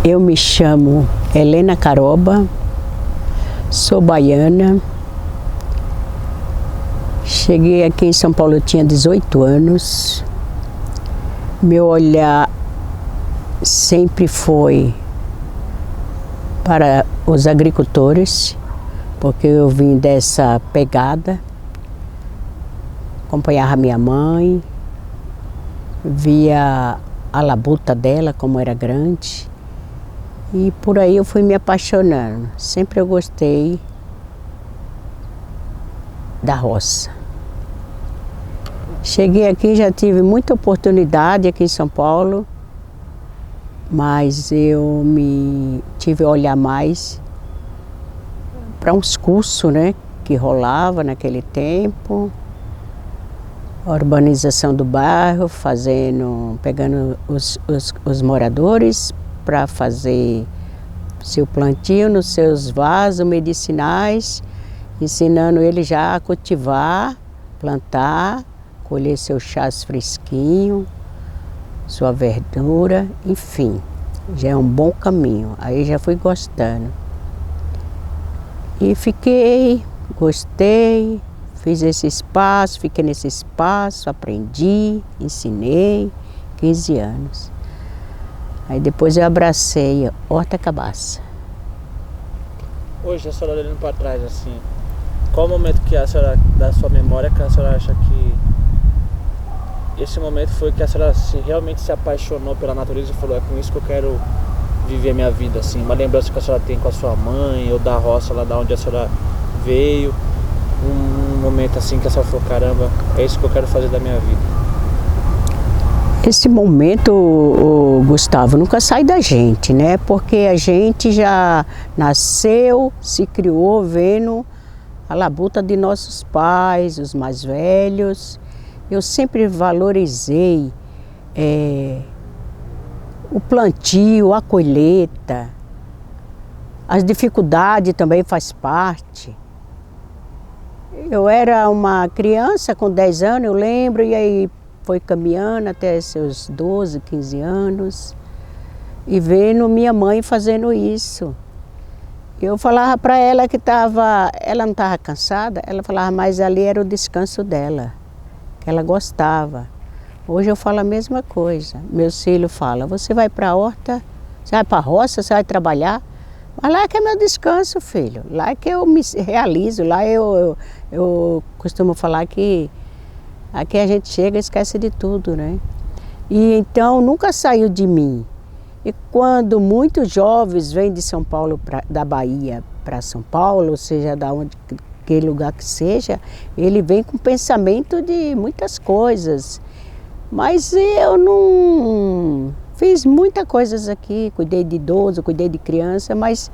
Eu me chamo Helena Caroba, sou baiana. Cheguei aqui em São Paulo, eu tinha 18 anos. Meu olhar sempre foi para os agricultores, porque eu vim dessa pegada. Acompanhava minha mãe, via a labuta dela, como era grande. E por aí eu fui me apaixonando. Sempre eu gostei da roça. Cheguei aqui, já tive muita oportunidade aqui em São Paulo, mas eu tive a olhar mais para uns cursos, né, que rolava naquele tempo. A urbanização do bairro, pegando os moradores para fazer seu plantio nos seus vasos medicinais, ensinando eles já a cultivar, plantar, colher seus chás fresquinhos, sua verdura, enfim, já é um bom caminho. Aí já fui gostando. E gostei, fiz esse espaço, fiquei nesse espaço, aprendi, ensinei, 15 anos. Aí depois eu abracei Horta Cabaça. Hoje, a senhora olhando para trás, assim, qual o momento que a senhora, da sua memória, que a senhora acha que esse momento foi que a senhora realmente se apaixonou pela natureza e falou, é com isso que eu quero viver a minha vida, assim, uma lembrança que a senhora tem com a sua mãe, ou da roça lá da onde a senhora veio, um momento assim que a senhora falou, caramba, é isso que eu quero fazer da minha vida. Esse momento, Gustavo, nunca sai da gente, né? Porque a gente já nasceu, se criou vendo a labuta de nossos pais, os mais velhos. Eu sempre valorizei o plantio, a colheita. As dificuldades também faz parte. Eu era uma criança com 10 anos, eu lembro, e aí foi caminhando até seus 12, 15 anos e vendo minha mãe fazendo isso. Eu falava para ela que ela não estava cansada, ela falava, mas ali era o descanso dela, que ela gostava. Hoje eu falo a mesma coisa. Meu filho fala, você vai para a horta, você vai para a roça, você vai trabalhar, mas lá que é meu descanso, filho. Lá que eu me realizo, lá eu costumo falar que aqui a gente chega e esquece de tudo, né? E então nunca saiu de mim. E quando muitos jovens vêm de São Paulo, da Bahia para São Paulo, ou seja, da onde, aquele lugar que seja, ele vem com pensamento de muitas coisas. Mas eu não fiz muitas coisas aqui, cuidei de idoso, cuidei de criança, mas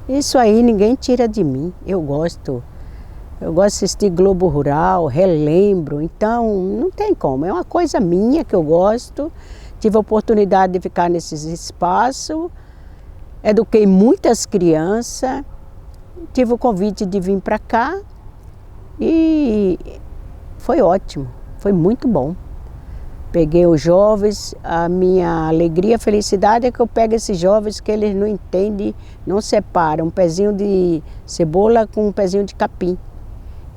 isso aí ninguém tira de mim. Eu gosto de assistir Globo Rural, relembro, então não tem como, é uma coisa minha que eu gosto. Tive a oportunidade de ficar nesses espaços, eduquei muitas crianças, tive o convite de vir para cá e foi ótimo, foi muito bom. Peguei os jovens, a minha alegria, felicidade é que eu pego esses jovens que eles não entendem, não separam um pezinho de cebola com um pezinho de capim.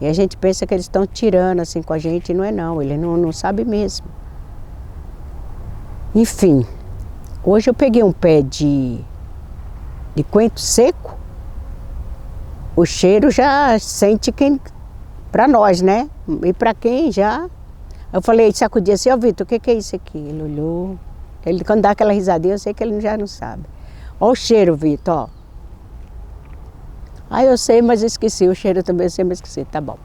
E a gente pensa que eles estão tirando assim com a gente, e não é não, eles não sabem mesmo. Enfim, hoje eu peguei um pé de coentro seco, o cheiro já sente para nós, né? E para quem já. Eu falei, sacudi assim, ó Vitor, o que é isso aqui? Ele olhou, quando dá aquela risadinha, eu sei que ele já não sabe. Ó o cheiro, Vitor, ó. Aí eu sei, mas esqueci, o cheiro também eu sei, mas esqueci, tá bom.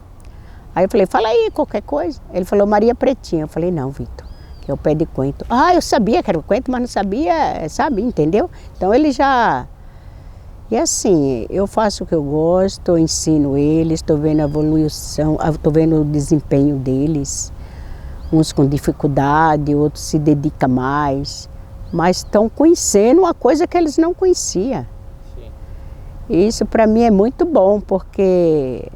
Aí eu falei, fala aí, qualquer coisa. Ele falou, Maria Pretinha. Eu falei, não, Vitor, que é o pé de coentro. Ah, eu sabia que era o coentro, mas não sabia, sabe, entendeu? Então ele já... E assim, eu faço o que eu gosto, eu ensino eles, estou vendo a evolução, estou vendo o desempenho deles. Uns com dificuldade, outros se dedicam mais, mas estão conhecendo uma coisa que eles não conheciam. Sim. E isso para mim é muito bom, porque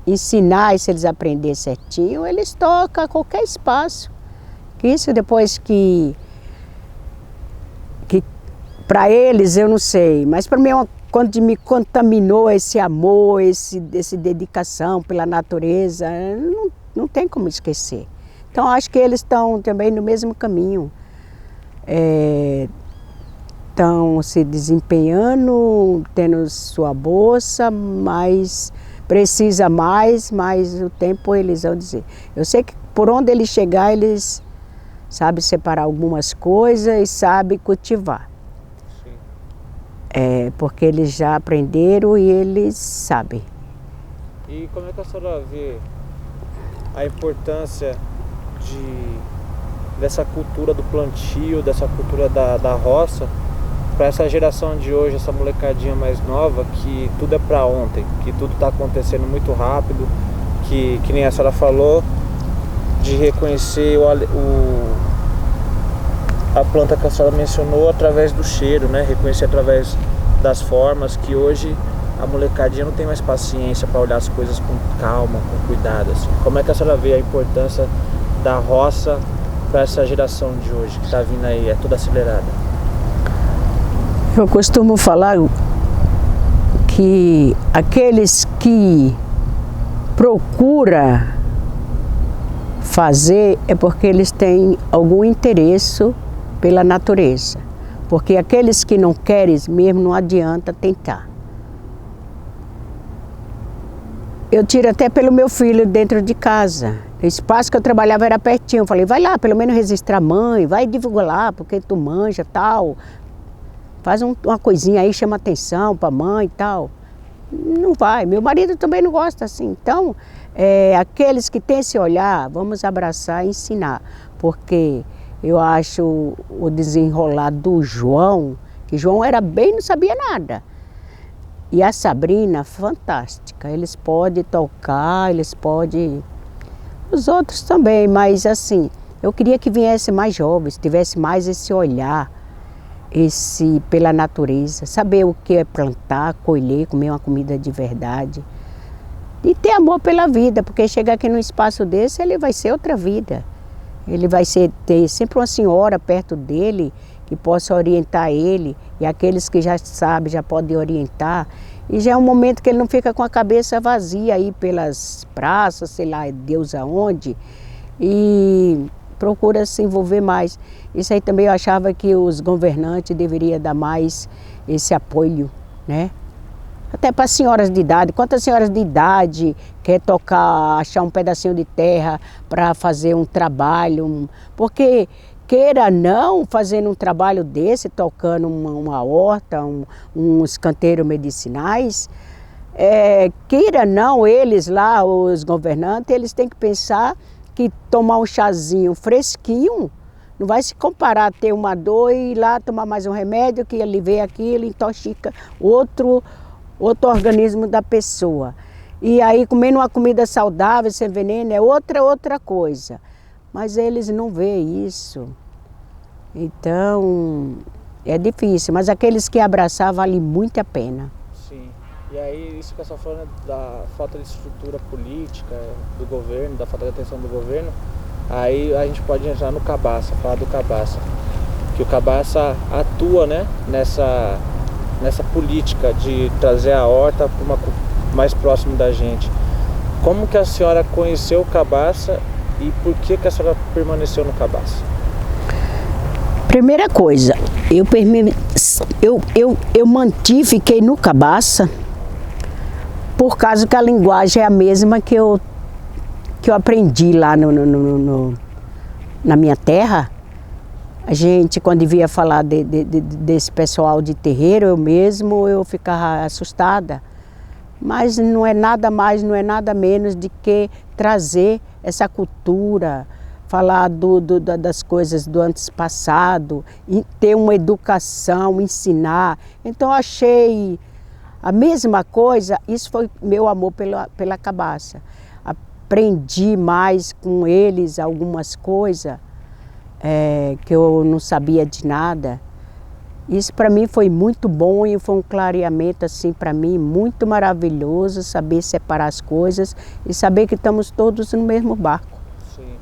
ensinar, e se eles aprenderem certinho, eles tocam a qualquer espaço. Isso depois que Para eles eu não sei, mas para mim quando me contaminou esse amor, esse dedicação pela natureza, não tem como esquecer. Então acho que eles estão também no mesmo caminho. Estão se desempenhando, tendo sua bolsa, mas precisa mais, mas o tempo eles vão dizer. Eu sei que por onde eles chegar, eles sabem separar algumas coisas e sabem cultivar. Porque eles já aprenderam e eles sabem. E como é que a senhora vê a importância dessa cultura do plantio, dessa cultura da roça, para essa geração de hoje, essa molecadinha mais nova, que tudo é para ontem, que tudo está acontecendo muito rápido, que nem a senhora falou, de reconhecer a planta que a senhora mencionou através do cheiro, né? Reconhecer através das formas, que hoje a molecadinha não tem mais paciência para olhar as coisas com calma, com cuidado, assim. Como é que a senhora vê a importância da roça para essa geração de hoje, que está vindo aí, é toda acelerada? Eu costumo falar que aqueles que procuram fazer é porque eles têm algum interesse pela natureza. Porque aqueles que não querem mesmo, não adianta tentar. Eu tiro até pelo meu filho dentro de casa. O espaço que eu trabalhava era pertinho. Eu falei, vai lá, pelo menos registrar a mãe, vai divulgar lá, porque tu manja tal. Faz uma coisinha aí, chama atenção para a mãe e tal. Não vai. Meu marido também não gosta assim. Então, aqueles que têm esse olhar, vamos abraçar e ensinar. Porque eu acho o desenrolar do João, que João era bem, não sabia nada. E a Sabrina, fantástica. Eles podem tocar, eles podem... Os outros também, mas assim, eu queria que viesse mais jovens, tivesse mais esse olhar, pela natureza, saber o que é plantar, colher, comer uma comida de verdade. E ter amor pela vida, porque chegar aqui num espaço desse, ele vai ser outra vida. Ele vai ter sempre uma senhora perto dele que possa orientar ele, e aqueles que já sabem já podem orientar. E já é um momento que ele não fica com a cabeça vazia aí pelas praças, sei lá, Deus aonde, e procura se envolver mais. Isso aí também eu achava que os governantes deveriam dar mais esse apoio, né? Até para senhoras de idade. Quantas senhoras de idade quer tocar, achar um pedacinho de terra para fazer um trabalho? Porque, queira não, fazendo um trabalho desse, tocando uma horta, uns canteiros medicinais, queira não, eles lá, os governantes, eles têm que pensar que tomar um chazinho fresquinho não vai se comparar a ter uma dor e ir lá tomar mais um remédio que alivia aquilo, intoxica outro organismo da pessoa. E aí comendo uma comida saudável, sem veneno, é outra coisa. Mas eles não veem isso. Então, é difícil. Mas aqueles que abraçar vale muito a pena. Sim. E aí, isso que você está falando da falta de estrutura política do governo, da falta de atenção do governo, aí a gente pode entrar no Cabaça, falar do Cabaça. Que o Cabaça atua, né, nessa política de trazer a horta mais próximo da gente. Como que a senhora conheceu o Cabaça e por que a senhora permaneceu no Cabaça? Primeira coisa, eu fiquei no Cabaça por causa que a linguagem é a mesma que eu aprendi lá na minha terra. A gente, quando via falar desse pessoal de terreiro, eu ficava assustada. Mas não é nada mais, não é nada menos de que trazer essa cultura, falar das coisas do antepassado, e ter uma educação, ensinar. Então eu achei a mesma coisa, isso foi meu amor pela Cabaça. Aprendi mais com eles algumas coisas que eu não sabia de nada. Isso para mim foi muito bom e foi um clareamento assim para mim muito maravilhoso, saber separar as coisas e saber que estamos todos no mesmo barco. Sim.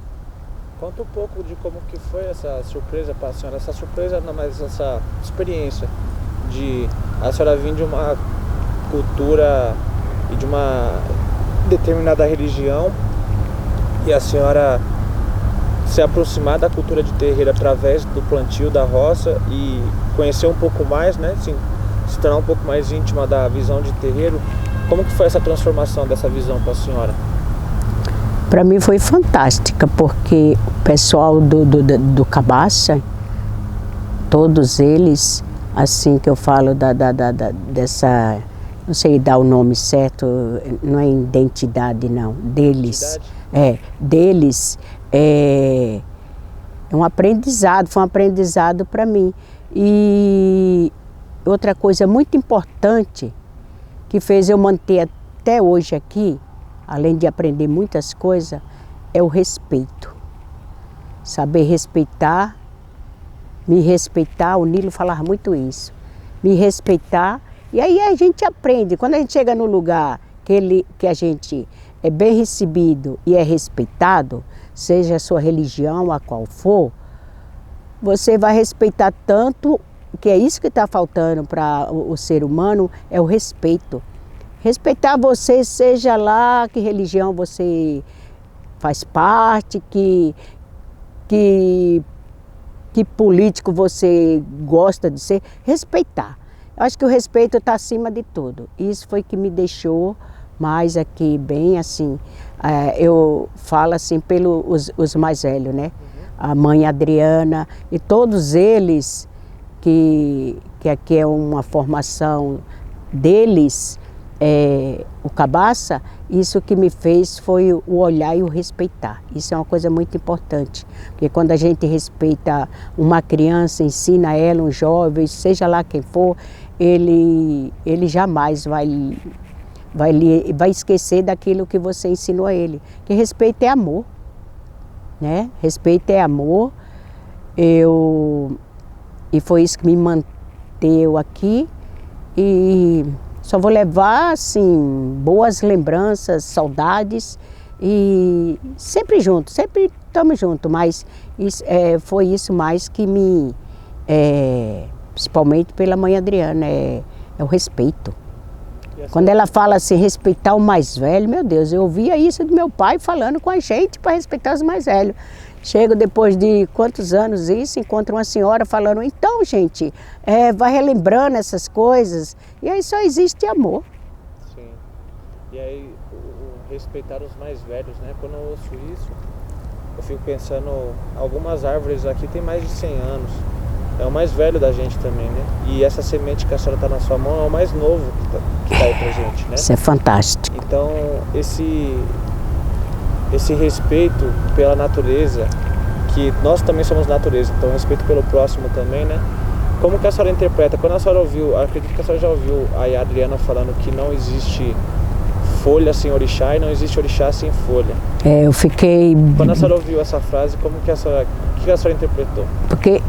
Conta um pouco de como que foi essa surpresa para a senhora, essa surpresa, não, mas essa experiência de a senhora vir de uma cultura e de uma determinada religião e a senhora se aproximar da cultura de terreiro através do plantio da roça e conhecer um pouco mais, né, se tornar um pouco mais íntima da visão de terreiro. Como que foi essa transformação dessa visão para a senhora? Para mim foi fantástica, porque o pessoal do Cabaça, todos eles, assim que eu falo dessa, não sei dar o nome certo, não é identidade não, deles. Deles é um aprendizado, foi um aprendizado para mim. E outra coisa muito importante que fez eu manter até hoje aqui, além de aprender muitas coisas, é o respeito. Saber respeitar, me respeitar, o Nilo falava muito isso. Me respeitar, e aí a gente aprende. Quando a gente chega no lugar que a gente é bem recebido e é respeitado, seja a sua religião, a qual for, você vai respeitar tanto, que é isso que está faltando para o ser humano, é o respeito. Respeitar você, seja lá que religião você faz parte, que político você gosta de ser, respeitar. Eu acho que o respeito está acima de tudo. Isso foi que me deixou mais aqui bem assim, eu falo assim pelos os mais velhos, né? A mãe Adriana e todos eles, que aqui é uma formação deles, o Cabaça, isso que me fez foi o olhar e o respeitar. Isso é uma coisa muito importante, porque quando a gente respeita uma criança, ensina ela, um jovem, seja lá quem for, ele jamais vai esquecer daquilo que você ensinou a ele. Que respeito é amor, né? Respeito é amor. E foi isso que me manteve aqui. E só vou levar, assim, boas lembranças, saudades e sempre juntos, sempre estamos juntos, mas foi isso mais que me, principalmente pela mãe Adriana, é o respeito. Quando ela fala assim, respeitar o mais velho, meu Deus, eu ouvia isso do meu pai falando com a gente para respeitar os mais velhos. Chego depois de quantos anos isso, encontro uma senhora falando, então gente, vai relembrando essas coisas, e aí só existe amor. Sim, e aí o respeitar os mais velhos, né? Quando eu ouço isso, eu fico pensando, algumas árvores aqui tem mais de 100 anos, é o mais velho da gente também, né? E essa semente que a senhora está na sua mão é o mais novo que tá aí pra gente, né? Isso é fantástico. Então, esse respeito pela natureza, que nós também somos natureza, então respeito pelo próximo também, né? Como que a senhora interpreta? Quando a senhora ouviu, acredito que a senhora já ouviu a Adriana falando que não existe folha sem orixá e não existe orixá sem folha. Eu fiquei... Quando a senhora ouviu essa frase, o que a senhora interpretou? Porque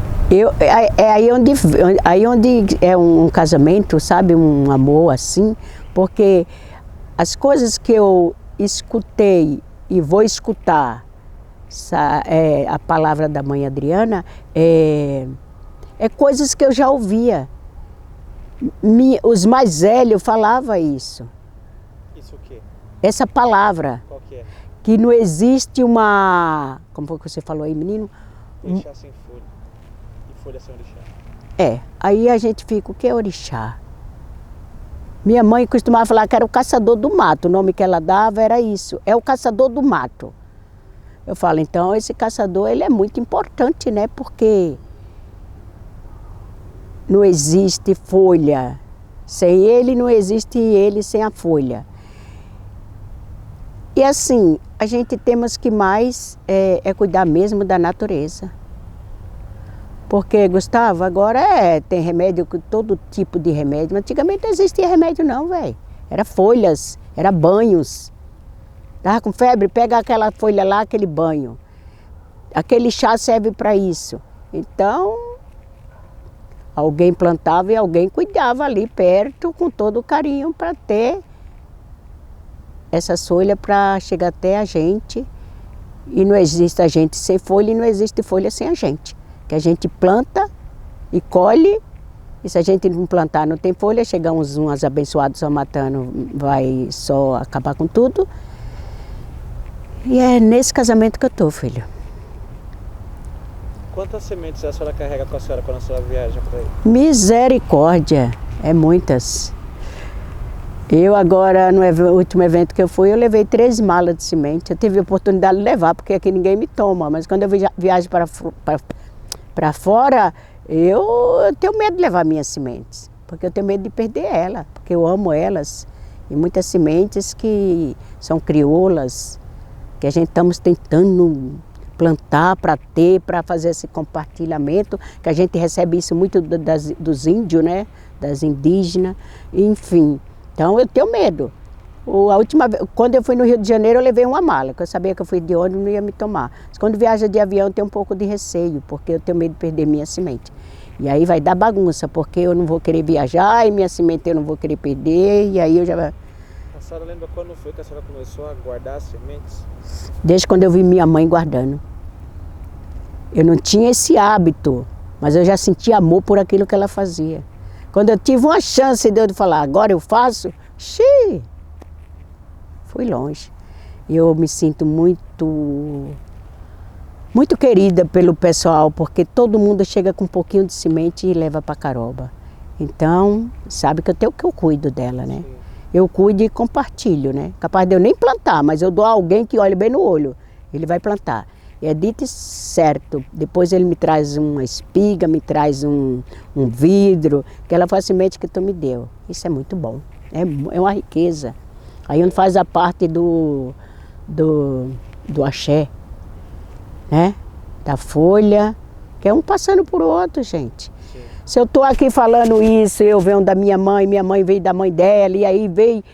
aí onde é um casamento, sabe, um amor assim, porque as coisas que eu escutei e vou escutar, a palavra da mãe Adriana, é coisas que eu já ouvia. Os mais velhos falavam isso. Isso o quê? Essa palavra. Qual que é? Que não existe uma... Como foi que você falou aí, menino? Orixá sem folha. E folha sem orixá. Aí a gente fica, o que é orixá? Minha mãe costumava falar que era o caçador do mato, o nome que ela dava era isso, é o caçador do mato. Eu falo, então esse caçador ele é muito importante, né? Porque não existe folha sem ele, não existe ele sem a folha. E assim, a gente temos que mais cuidar mesmo da natureza. Porque, Gustavo, agora tem remédio, todo tipo de remédio. Mas antigamente não existia remédio não, velho. Era folhas, era banhos. Tava com febre, pega aquela folha lá, aquele banho. Aquele chá serve para isso. Então, alguém plantava e alguém cuidava ali perto, com todo o carinho, para ter essa folha para chegar até a gente E não existe a gente sem folha e não existe folha sem a gente. Que a gente planta e colhe, e se a gente não plantar não tem folha, chega uns abençoados só matando, vai só acabar com tudo. E é nesse casamento que eu tô, filho. Quantas sementes a senhora carrega com a senhora quando a senhora viaja por aí? Misericórdia, é muitas. Eu agora, no último evento que eu fui, eu levei 3 malas de semente. Eu tive a oportunidade de levar, porque aqui ninguém me toma. Mas quando eu viajo para fora, eu tenho medo de levar minhas sementes. Porque eu tenho medo de perder ela, porque eu amo elas. E muitas sementes que são crioulas, que a gente estamos tentando plantar para ter, para fazer esse compartilhamento, que a gente recebe isso muito dos índios, né? Das indígenas, enfim. Então eu tenho medo. A última vez, quando eu fui no Rio de Janeiro, eu levei uma mala, que eu sabia que eu fui de ônibus, não ia me tomar. Mas quando viaja de avião, eu tenho um pouco de receio, porque eu tenho medo de perder minha semente. E aí vai dar bagunça, porque eu não vou querer viajar e minha semente eu não vou querer perder, e aí eu já... A senhora lembra quando foi que a senhora começou a guardar as sementes? Desde quando eu vi minha mãe guardando. Eu não tinha esse hábito, mas eu já sentia amor por aquilo que ela fazia. Quando eu tive uma chance de eu falar, agora eu faço, fui longe. Eu me sinto muito querida pelo pessoal, porque todo mundo chega com um pouquinho de semente e leva para Caroba. Então, sabe que eu cuido dela, né? Sim. Eu cuido e compartilho, né? Capaz de eu nem plantar, mas eu dou a alguém que olha bem no olho, ele vai plantar. E é dito certo, depois ele me traz uma espiga, me traz um vidro, aquela foi a semente que tu me deu. Isso é muito bom, é uma riqueza. Aí onde faz a parte do axé, né? Da folha, que é um passando por outro, gente. Sim. Se eu estou aqui falando isso, eu venho da minha mãe veio da mãe dela, e aí veio...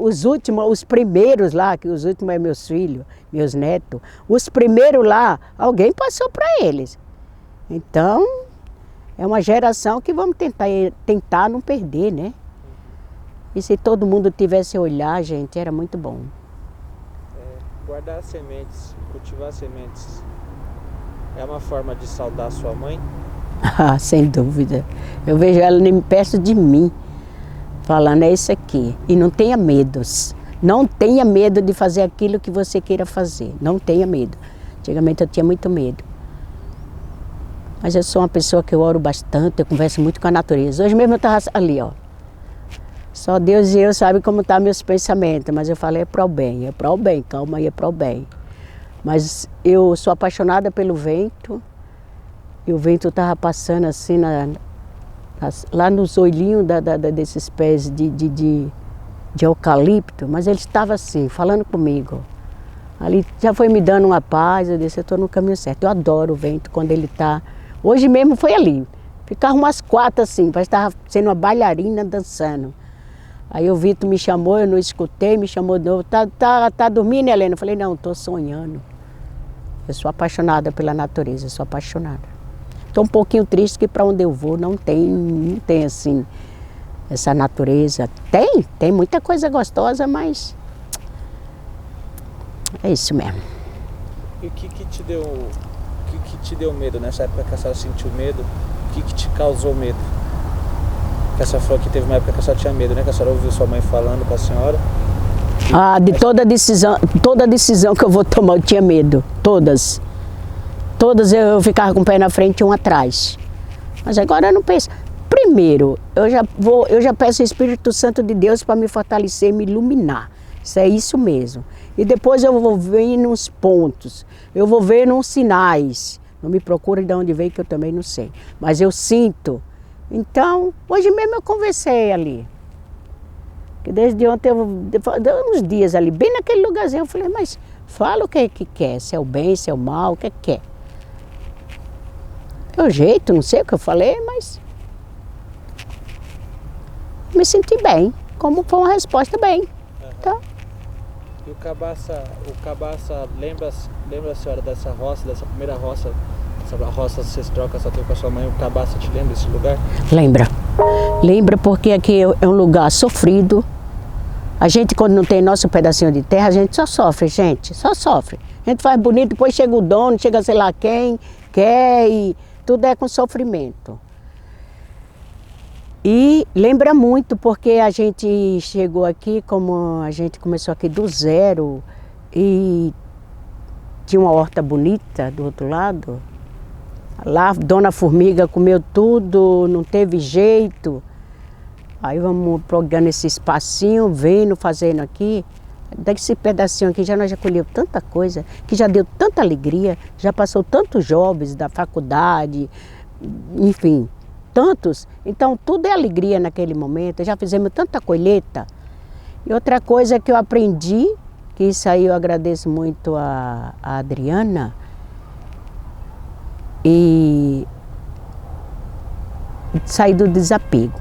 os primeiros lá, que os últimos é meus filhos, meus netos, os primeiros lá, alguém passou para eles. Então, é uma geração que vamos tentar não perder, né? E se todo mundo tivesse a olhar, gente, era muito bom. Guardar sementes, cultivar sementes, é uma forma de saudar sua mãe? Ah, sem dúvida. Eu vejo ela nem perto de mim, falando, é isso aqui. E não tenha medos. Não tenha medo de fazer aquilo que você queira fazer. Não tenha medo. Antigamente eu tinha muito medo. Mas eu sou uma pessoa que eu oro bastante, eu converso muito com a natureza. Hoje mesmo eu estava ali, ó. Só Deus e eu sabem como estão meus pensamentos. Mas eu falei, é para o bem, calma aí, é para o bem. Mas eu sou apaixonada pelo vento. E o vento estava passando assim lá nos olhinhos desses pés de eucalipto, mas ele estava assim, falando comigo. Ali já foi me dando uma paz, eu disse, eu estou no caminho certo. Eu adoro o vento quando ele está... Hoje mesmo foi ali, ficava umas 4 assim, parece que estava sendo uma bailarina dançando. Aí o Vitor me chamou, eu não escutei, me chamou de novo, tá dormindo, Helena? Eu falei, não, estou sonhando. Eu sou apaixonada pela natureza, sou apaixonada. Estou um pouquinho triste que para onde eu vou não tem assim, essa natureza. Tem muita coisa gostosa, mas é isso mesmo. E o que te deu medo nessa época que a senhora sentiu medo? O que te causou medo? Que a senhora falou que teve uma época que a senhora tinha medo, né? Que a senhora ouviu sua mãe falando com a senhora. Ah, de toda decisão que eu vou tomar eu tinha medo, todas. Todas eu ficava com o pé na frente e um atrás. Mas agora eu não penso. Primeiro, eu já peço o Espírito Santo de Deus para me fortalecer, me iluminar. Isso é isso mesmo. E depois eu vou ver nos pontos, eu vou ver nos sinais. Não me procure de onde veio, que eu também não sei. Mas eu sinto. Então, hoje mesmo eu conversei ali. Que desde ontem, deu uns dias ali, bem naquele lugarzinho, eu falei, mas fala o que quer, se é o bem, se é o mal, o que quer. É o jeito, não sei o que eu falei, mas me senti bem, como foi uma resposta bem. Então, e o cabaça lembra a senhora dessa roça, dessa primeira roça, essa roça ancestral que a senhora teve com a sua mãe, o cabaça te lembra desse lugar? Lembra porque aqui é um lugar sofrido. A gente quando não tem nosso pedacinho de terra, a gente só sofre, gente, só sofre. A gente faz bonito, depois chega o dono, chega sei lá quem, quer e tudo é com sofrimento. E lembra muito, porque a gente chegou aqui, como a gente começou aqui do zero e tinha uma horta bonita do outro lado. Lá, Dona Formiga comeu tudo, não teve jeito. Aí vamos pegando esse espacinho, vendo, fazendo aqui. Desse pedacinho aqui nós já colhemos tanta coisa, que já deu tanta alegria, já passou tantos jovens da faculdade, enfim, tantos. Então tudo é alegria naquele momento, já fizemos tanta colheita. E outra coisa que eu aprendi, que isso aí eu agradeço muito a Adriana, e sair do desapego.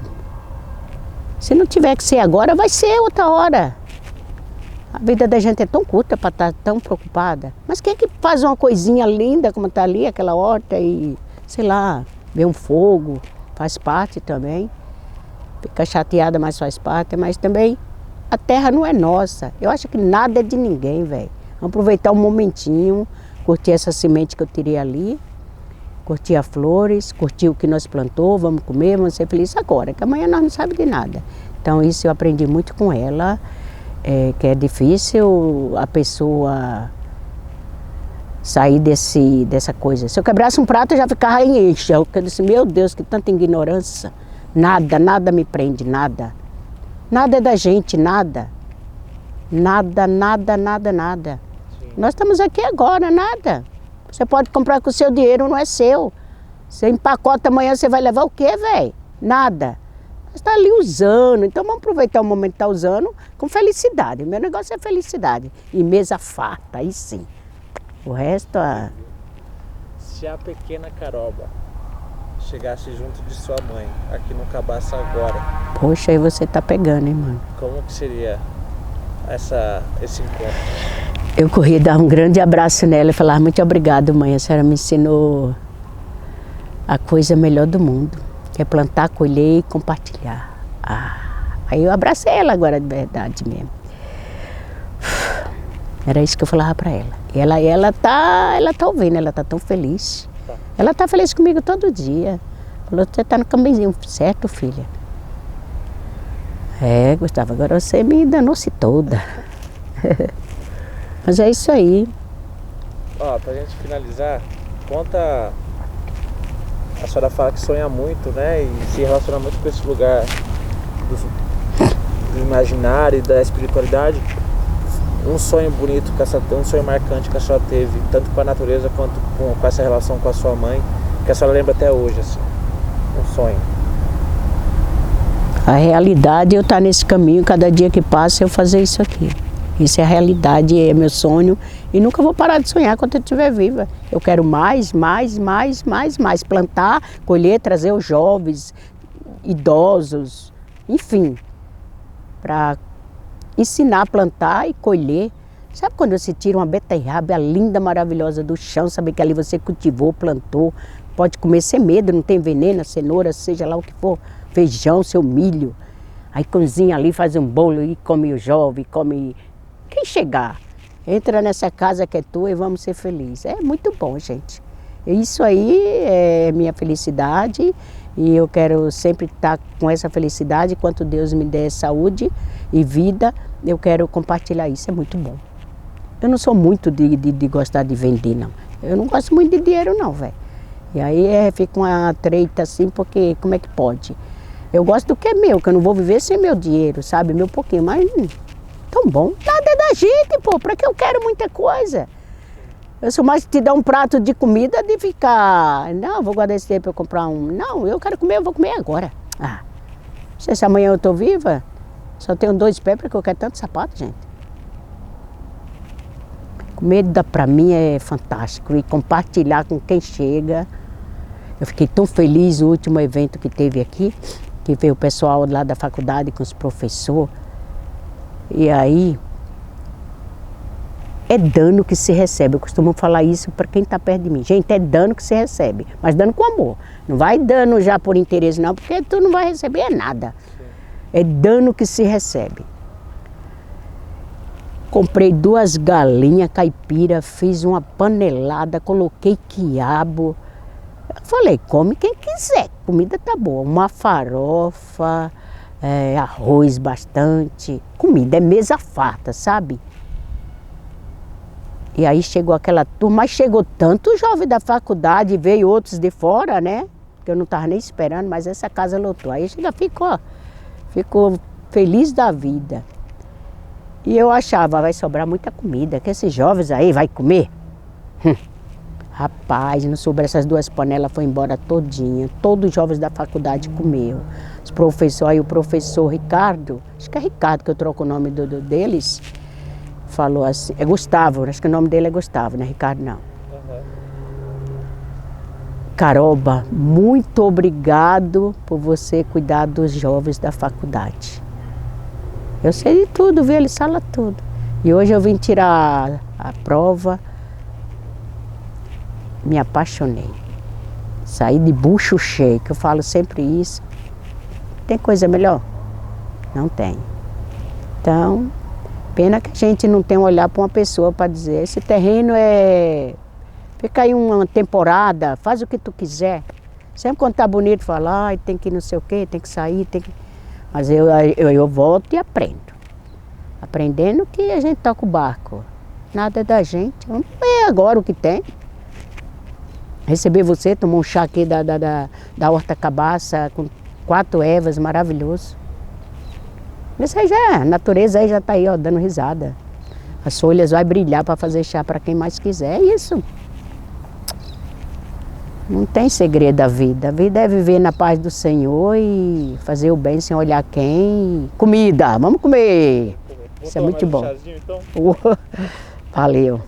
Se não tiver que ser agora, vai ser outra hora. A vida da gente é tão curta para estar tão preocupada. Mas quem é que faz uma coisinha linda como está ali, aquela horta e, sei lá, vê um fogo, faz parte também. Fica chateada, mas faz parte. Mas também a terra não é nossa. Eu acho que nada é de ninguém, velho. Vamos aproveitar um momentinho, curtir essa semente que eu tirei ali. Curtir as flores, curtir o que nós plantou, vamos comer, vamos ser felizes agora, que amanhã nós não sabemos de nada. Então isso eu aprendi muito com ela, que é difícil a pessoa sair dessa coisa. Se eu quebrasse um prato, eu já ficava em eixo. Eu disse, meu Deus, que tanta ignorância. Nada me prende, nada. Nada é da gente, nada. Nada. Sim. Nós estamos aqui agora, nada. Você pode comprar com o seu dinheiro, não é seu. Você empacota amanhã, você vai levar o quê, velho? Nada. Você está ali usando, então vamos aproveitar o momento que está usando com felicidade. O meu negócio é felicidade. E mesa farta, aí sim. O resto é... Se a pequena Caroba chegasse junto de sua mãe, aqui no Cabaça agora... Poxa, aí você tá pegando, hein, mano? Como que seria esse encontro? Eu corri dar um grande abraço nela e falar muito obrigado, mãe. A senhora me ensinou a coisa melhor do mundo, que é plantar, colher e compartilhar. Aí eu abracei ela agora de verdade mesmo. Era isso que eu falava para ela. E ela tá ouvindo, ela tá tão feliz. Ela tá feliz comigo todo dia. Falou, você tá no caminhozinho certo, filha? É, Gustavo, agora você me danou-se toda. Mas é isso aí. Ó, pra gente finalizar, conta... A senhora fala que sonha muito, né? E se relaciona muito com esse lugar do imaginário e da espiritualidade. Um sonho bonito, um sonho marcante que a senhora teve, tanto com a natureza quanto com essa relação com a sua mãe, que a senhora lembra até hoje, assim. Um sonho. A realidade é eu estar nesse caminho, cada dia que passa eu fazer isso aqui. Isso é a realidade, é meu sonho e nunca vou parar de sonhar quando eu estiver viva. Eu quero mais, plantar, colher, trazer os jovens, idosos, enfim, para ensinar a plantar e colher. Sabe quando você tira uma beterraba linda, maravilhosa do chão, saber que ali você cultivou, plantou, pode comer sem medo, não tem veneno, cenoura, seja lá o que for, feijão, seu milho. Aí cozinha ali, faz um bolo e come o jovem, come... Quem chegar, entra nessa casa que é tua e vamos ser felizes. É muito bom, gente. Isso aí é minha felicidade e eu quero sempre estar com essa felicidade. Enquanto Deus me der saúde e vida, eu quero compartilhar isso. É muito bom. Eu não sou muito de gostar de vender, não. Eu não gosto muito de dinheiro, não, velho. E aí fica uma treta assim, porque como é que pode? Eu gosto do que é meu, que eu não vou viver sem meu dinheiro, sabe? Meu pouquinho, mas... Tão bom. Nada é da gente, pô. Pra que eu quero muita coisa? Eu sou mais te dar um prato de comida de ficar... Não, vou guardar esse tempo para eu comprar um... Não, eu quero comer, eu vou comer agora. Não sei se amanhã eu tô viva. Só tenho 2 pés porque eu quero tanto sapato, gente. Comida pra mim é fantástico. E compartilhar com quem chega. Eu fiquei tão feliz no último evento que teve aqui. Que veio o pessoal lá da faculdade com os professores. E aí, é dano que se recebe. Eu costumo falar isso para quem está perto de mim. Gente, é dano que se recebe, mas dano com amor. Não vai dano já por interesse não, porque tu não vai receber nada. Sim. É dano que se recebe. Comprei 2 galinhas caipira, fiz uma panelada, coloquei quiabo. Eu falei, come quem quiser, comida tá boa. Uma farofa, arroz bastante. Comida é mesa farta, sabe? E aí chegou aquela turma, mas chegou tanto jovem da faculdade, veio outros de fora, né? Que eu não estava nem esperando, mas essa casa lotou. Aí chega, ficou feliz da vida. E eu achava, vai sobrar muita comida, que esses jovens aí vai comer. Rapaz, não sobrou, essas 2 panelas, foi embora todinha. Todos os jovens da faculdade comeu. Os professores, aí o professor Ricardo, acho que é Ricardo que eu troco o nome deles, falou assim, é Gustavo, acho que o nome dele é Gustavo, não é Ricardo não. Caroba, muito obrigado por você cuidar dos jovens da faculdade. Eu sei de tudo, viu? Ele fala tudo. E hoje eu vim tirar a prova, me apaixonei. Saí de bucho cheio, que eu falo sempre isso. Tem coisa melhor? Não tem. Então, pena que a gente não tem um olhar para uma pessoa para dizer, esse terreno fica aí uma temporada, faz o que tu quiser. Sempre quando tá bonito, fala, tem que não sei o quê, tem que sair, tem que... Mas eu volto e aprendo. Aprendendo que a gente toca o barco. Nada é da gente. Vamos ver agora o que tem. Receber você, tomar um chá aqui da horta cabaça com 4 ervas, maravilhoso. Isso aí a natureza aí já está aí, ó, dando risada. As folhas vão brilhar para fazer chá para quem mais quiser. É isso. Não tem segredo da vida. A vida é viver na paz do Senhor e fazer o bem sem olhar quem. Comida, vamos comer. Isso é muito bom. Chazinho, então? Valeu.